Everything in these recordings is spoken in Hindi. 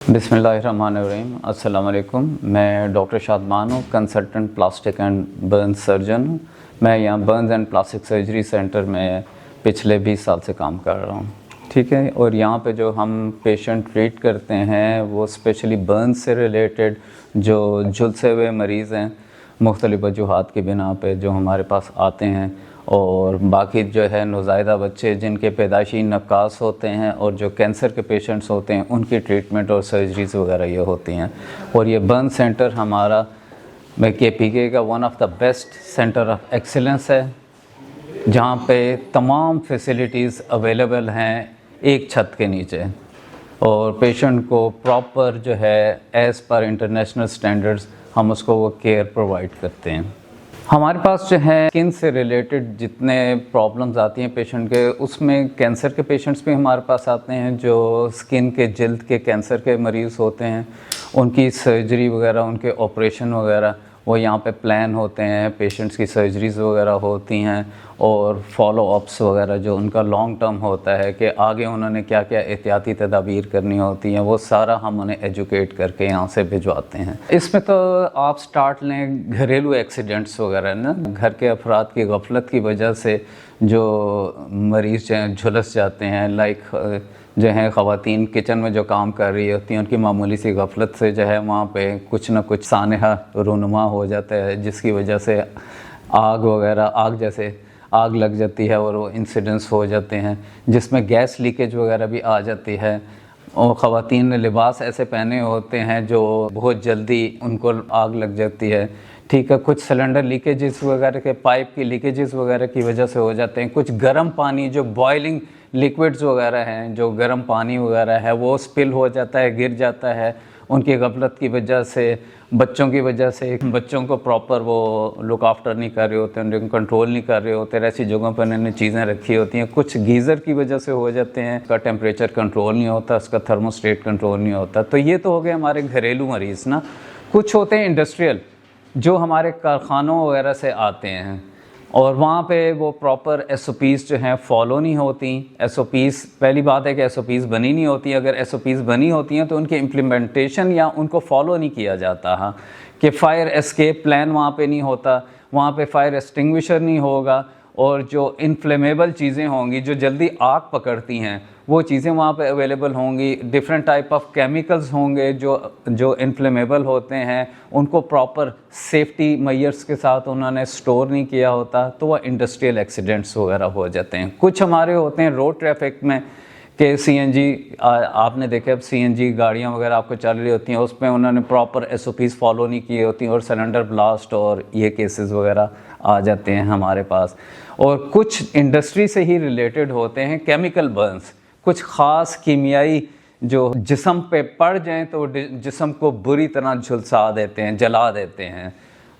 बिस्मिल्लाहिर्रहमानिर्रहीम। अस्सलाम वालेकुम। मैं डॉक्टर शादमान हूँ, consultant plastic and burn surgeon हूँ। मैं यहाँ Burns and plastic surgery centre में पिछले 20 साल से काम कर रहा हूँ। ठीक है। और यहाँ पे जो हम पेशेंट ट्रीट करते हैं वो स्पेशली बर्न से रिलेटेड जो झुलसे हुए मरीज़ हैं, मुख्तलिफ़ वजूहात की बिना पे जो हमारे पास आते हैं, और बाकी जो है नौज़ायदा बच्चे जिनके पैदाइशी नक्कास होते हैं और जो कैंसर के पेशेंट्स होते हैं उनकी ट्रीटमेंट और सर्जरीज़ वगैरह ये होती हैं। और ये बर्न सेंटर हमारा KPK का one of the best centre of excellence है, जहाँ पे तमाम फैसिलिटीज़ अवेलेबल हैं एक छत के नीचे, और पेशेंट को प्रॉपर जो है एज़ पर इंटरनेशनल स्टैंडर्ड्स हम उसको वो केयर प्रोवाइड करते हैं। हमारे पास जो है स्किन से रिलेटेड जितने प्रॉब्लम्स आती हैं पेशेंट के, उसमें कैंसर के पेशेंट्स भी हमारे पास आते हैं जो स्किन के जल्द के कैंसर के मरीज़ होते हैं। उनकी सर्जरी वगैरह, उनके ऑपरेशन वगैरह वो यहाँ पे प्लान होते हैं, पेशेंट्स की सर्जरीज़ वगैरह होती हैं, और फॉलो अप्स वगैरह जो उनका लॉन्ग टर्म होता है कि आगे उन्होंने क्या क्या एहतियाती तदाबीर करनी होती हैं, वो सारा हम उन्हें एजुकेट करके यहाँ से भिजवाते हैं। इसमें तो आप स्टार्ट लें घरेलू एक्सीडेंट्स वगैरह ना, घर के अफराद की गफलत की वजह से जो मरीज़ जो हैं झुलस जाते हैं, लाइक जो है ख़वातीन किचन में जो काम कर रही होती हैं, उनकी मामूली सी गफलत से जो है वहाँ पे कुछ ना कुछ सानहा रूनुमा हो जाता है, जिसकी वजह से आग लग जाती है और वो इंसिडेंट्स हो जाते हैं, जिसमें गैस लीकेज वगैरह भी आ जाती है। और ख़वातीन ने लिबास ऐसे पहने होते हैं जो बहुत जल्दी उनको आग लग जाती है। ठीक है। कुछ सिलेंडर लीकेजेस वगैरह के, पाइप की लीकेजेस वगैरह की वजह से हो जाते हैं। कुछ गर्म पानी जो बॉइलिंग लिक्विड्स वगैरह हैं, जो गर्म पानी वगैरह है, वो स्पिल हो जाता है, गिर जाता है उनकी गफलत की वजह से, बच्चों की वजह से। बच्चों को प्रॉपर वो लुक आफ्टर नहीं कर रहे होते, उनको कंट्रोल नहीं कर रहे होते, ऐसी जगहों पर उन्होंने चीज़ें रखी होती हैं। कुछ गीज़र की वजह से हो जाते हैं, उसका टेम्परेचर कंट्रोल नहीं होता, उसका थर्मोस्टेट कंट्रोल नहीं होता। तो ये तो हो गए हमारे घरेलू मरीज़ ना। कुछ होते हैं इंडस्ट्रियल जो हमारे कारखानों वगैरह से आते हैं, और वहाँ पे वो प्रॉपर SOPs जो हैं फ़ॉलो नहीं होती। SOPs, पहली बात है कि SOPs बनी नहीं होती। अगर SOPs बनी होती हैं तो उनकी इम्प्लीमेंटेशन या उनको फॉलो नहीं किया जाता। हाँ, कि फ़ायर एस्केप प्लान वहाँ पे नहीं होता, वहाँ पे फायर एक्सटिंग्विशर नहीं होगा, और जो इनफ्लेमेबल चीज़ें होंगी जो जल्दी आग पकड़ती हैं वो चीज़ें वहाँ पे अवेलेबल होंगी। डिफरेंट टाइप ऑफ केमिकल्स होंगे जो इनफ्लेमेबल होते हैं, उनको प्रॉपर सेफ्टी मेजर्स के साथ उन्होंने स्टोर नहीं किया होता, तो वह इंडस्ट्रियल एक्सीडेंट्स वगैरह हो जाते हैं। कुछ हमारे होते हैं रोड ट्रैफिक में कि CNG, आपने देखा अब CNG गाड़ियाँ वगैरह आपको चल रही होती हैं, उसमें उन्होंने प्रॉपर SOPs फॉलो नहीं किए होती और सिलेंडर ब्लास्ट और ये केसेस वगैरह आ जाते हैं हमारे पास। और कुछ इंडस्ट्री से ही रिलेटेड होते हैं केमिकल बर्न्स, कुछ ख़ास कीमियाई जो जिस्म पे पड़ जाएं तो जिस्म को बुरी तरह झुलसा देते हैं, जला देते हैं।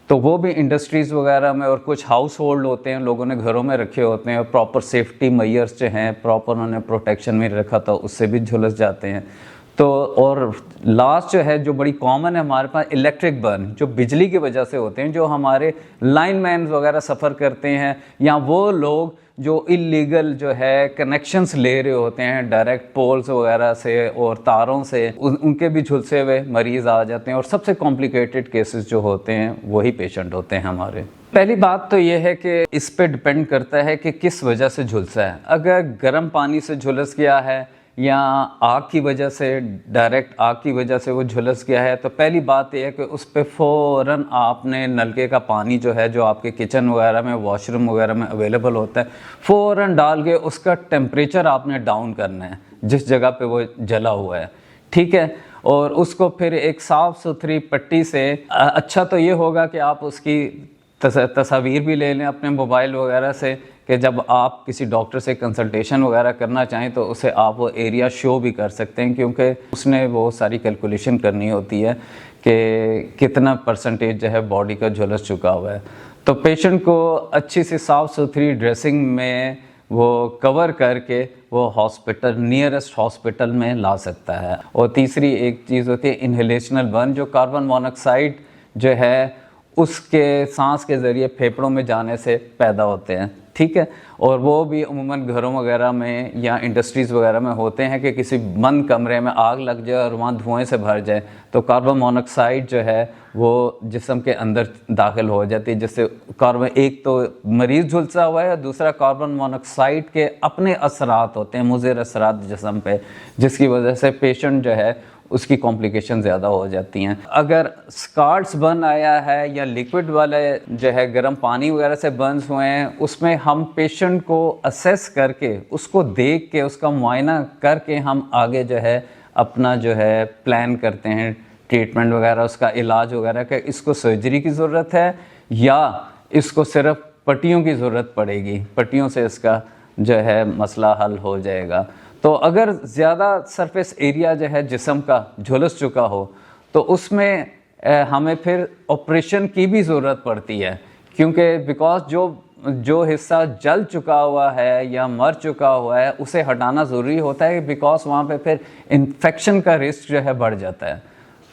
तो वो भी इंडस्ट्रीज़ वगैरह में, और कुछ हाउस होल्ड होते हैं, लोगों ने घरों में रखे होते हैं, और प्रॉपर सेफ्टी मेजर्स जो हैं प्रॉपर उन्होंने प्रोटेक्शन में रखा था, उससे भी झुलस जाते हैं। तो और लास्ट जो है, जो बड़ी कॉमन है हमारे पास, इलेक्ट्रिक बर्न, जो बिजली की वजह से होते हैं, जो हमारे लाइनमैन वगैरह सफ़र करते हैं, या वो लोग जो इलीगल जो है कनेक्शंस ले रहे होते हैं डायरेक्ट पोल्स वगैरह से और तारों से, उनके भी झुलसे हुए मरीज़ आ जाते हैं। और सबसे कॉम्प्लिकेटेड केसेस जो होते हैं वही पेशेंट होते हैं हमारे। पहली बात तो ये है कि इस पे डिपेंड करता है कि किस वजह से झुलसा है। अगर गर्म पानी से झुलस गया है या आग की वजह से, डायरेक्ट आग की वजह से वो झुलस गया है, तो पहली बात यह है कि उस पर फ़ौरन आपने नलके का पानी जो है, जो आपके किचन वगैरह में, वॉशरूम वगैरह में अवेलेबल होता है, फ़ौरन डाल के उसका टेम्परेचर आपने डाउन करना है जिस जगह पे वो जला हुआ है। ठीक है। और उसको फिर एक साफ़ सुथरी पट्टी से, अच्छा तो ये होगा कि आप उसकी तस्वीर भी ले लें अपने मोबाइल वगैरह से, कि जब आप किसी डॉक्टर से कंसल्टेशन वगैरह करना चाहें तो उसे आप वो एरिया शो भी कर सकते हैं, क्योंकि उसने वो सारी कैलकुलेशन करनी होती है कि कितना परसेंटेज जो है बॉडी का झुलस चुका हुआ है। तो पेशेंट को अच्छी सी साफ़ सुथरी ड्रेसिंग में वो कवर करके वो हॉस्पिटल, नियरेस्ट हॉस्पिटल में ला सकता है। और तीसरी एक चीज़ होती है इन्हेलेशनल बर्न, जो कार्बन मोनोऑक्साइड जो है उसके सांस के ज़रिए फेफड़ों में जाने से पैदा होते हैं। ठीक है। और वो भी अमूमन घरों वगैरह में या इंडस्ट्रीज़ वगैरह में होते हैं कि किसी बंद कमरे में आग लग जाए और वहाँ धुएं से भर जाए तो कार्बन मोनोऑक्साइड जो है वो जिस्म के अंदर दाखिल हो जाती है, जिससे कार्बन, एक तो मरीज़ झुलसा हुआ है और दूसरा कार्बन मोनोऑक्साइड के अपने असरात होते हैं, मुज़िर असरात जिस्म पे, जिसकी वजह से पेशेंट जो है उसकी कॉम्प्लिकेशन ज़्यादा हो जाती हैं। अगर स्कार्स बर्न आया है या लिक्विड वाले जो है गर्म पानी वगैरह से बर्न हुए हैं, उसमें हम पेशेंट को असेस करके, उसको देख के, उसका मुआयना करके हम आगे जो है अपना जो है प्लान करते हैं ट्रीटमेंट वगैरह, उसका इलाज वगैरह का, इसको सर्जरी की ज़रूरत है या इसको सिर्फ पट्टियों की ज़रूरत पड़ेगी, पट्टियों से इसका जो है मसला हल हो जाएगा। तो अगर ज़्यादा सरफेस एरिया जो है जिस्म का झुलस चुका हो तो उसमें हमें फिर ऑपरेशन की भी ज़रूरत पड़ती है, क्योंकि बिकॉज जो हिस्सा जल चुका हुआ है या मर चुका हुआ है उसे हटाना ज़रूरी होता है, बिकॉज वहाँ पे फिर इन्फेक्शन का रिस्क जो है बढ़ जाता है।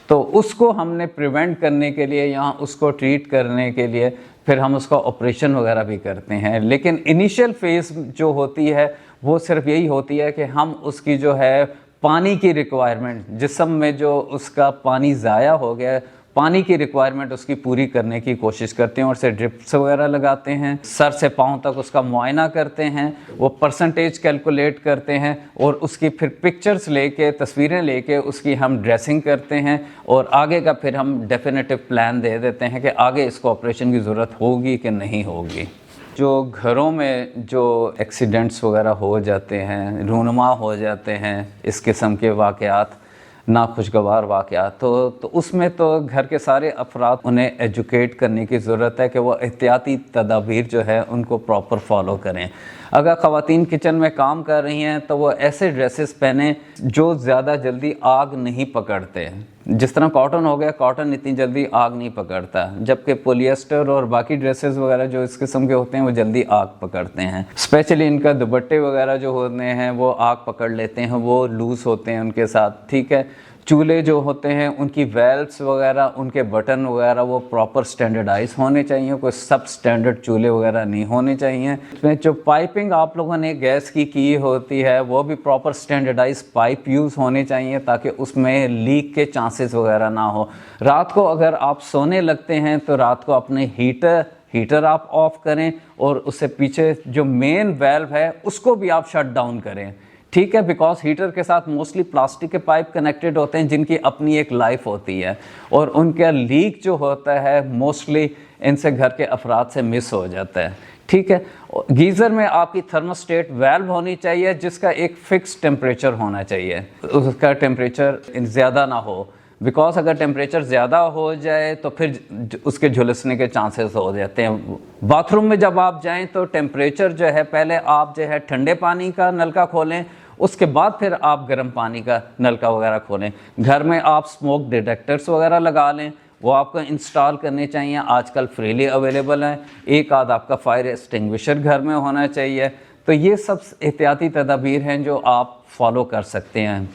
तो उसको हमने प्रिवेंट करने के लिए या उसको ट्रीट करने के लिए फिर हम उसका ऑपरेशन वगैरह भी करते हैं। लेकिन इनिशियल फेज़ जो होती है वो सिर्फ यही होती है कि हम उसकी जो है पानी की रिक्वायरमेंट, जिस्म में जो उसका पानी ज़ाया हो गया है, पानी की रिक्वायरमेंट उसकी पूरी करने की कोशिश करते हैं और उसे ड्रिप्स वगैरह लगाते हैं, सर से पाँव तक उसका मुआयना करते हैं, वो परसेंटेज कैलकुलेट करते हैं और उसकी फिर पिक्चर्स लेके, तस्वीरें लेके उसकी हम ड्रेसिंग करते हैं और आगे का फिर हम डेफिनेटिव प्लान दे देते हैं कि आगे इसको ऑपरेशन की ज़रूरत होगी कि नहीं होगी। जो घरों में जो एक्सीडेंट्स वगैरह हो जाते हैं, रूनुमा हो जाते हैं, इस किस्म के वाक़यात, नाखुशगवार वाक़यात, तो उसमें तो घर के सारे अफराद उन्हें एजुकेट करने की ज़रूरत है कि वो एहतियाती तदाबीर जो है उनको प्रॉपर फॉलो करें। अगर ख़वातीन किचन में काम कर रही हैं तो वो ऐसे ड्रेसेस पहने जो ज़्यादा जल्दी आग नहीं पकड़ते। जिस तरह कॉटन हो गया, कॉटन इतनी जल्दी आग नहीं पकड़ता, जबकि पॉलिएस्टर और बाकी ड्रेसेस वगैरह जो इस किस्म के होते हैं वो जल्दी आग पकड़ते हैं। स्पेशली इनका दुपट्टे वगैरह जो होते हैं वो आग पकड़ लेते हैं, वो लूज़ होते हैं उनके साथ, ठीक है। चूल्हे जो होते हैं उनकी वेल्व्स वगैरह, उनके बटन वगैरह वो प्रॉपर स्टैंडर्डाइज होने चाहिए, कोई सब स्टैंडर्ड चूल्हे वगैरह नहीं होने चाहिए। इसमें जो पाइपिंग आप लोगों ने गैस की होती है वो भी प्रॉपर स्टैंडर्डाइज पाइप यूज़ होने चाहिए ताकि उसमें लीक के चांसेस वगैरह ना हो। रात को अगर आप सोने लगते हैं तो रात को अपने हीटर आप ऑफ करें और उससे पीछे जो मेन वेल्व है उसको भी आप शट डाउन करें, ठीक है। बिकॉज हीटर के साथ मोस्टली प्लास्टिक के पाइप कनेक्टेड होते हैं जिनकी अपनी एक लाइफ होती है और उनका लीक जो होता है मोस्टली इनसे घर के अफराद से मिस हो जाता है, ठीक है। गीज़र में आपकी थर्मोस्टेट वेल्व होनी चाहिए जिसका एक फ़िक्स टेम्परेचर होना चाहिए, उसका टेम्परेचर ज़्यादा ना हो, बिकॉज अगर टेम्परेचर ज़्यादा हो जाए तो फिर उसके झुलसने के चांसेस हो जाते हैं। बाथरूम में जब आप जाएं तो टेम्परेचर जो है, पहले आप जो है ठंडे पानी का नलका खोलें, उसके बाद फिर आप गर्म पानी का नलका वगैरह खोलें। घर में आप स्मोक डिटेक्टर्स वगैरह लगा लें, वो आपको इंस्टॉल करने चाहिए, आजकल फ्रीली अवेलेबल हैं। एक आध आपका फायर एक्सटिंग्विशर घर में होना चाहिए। तो ये सब एहतियाती तदाबीर हैं जो आप फॉलो कर सकते हैं।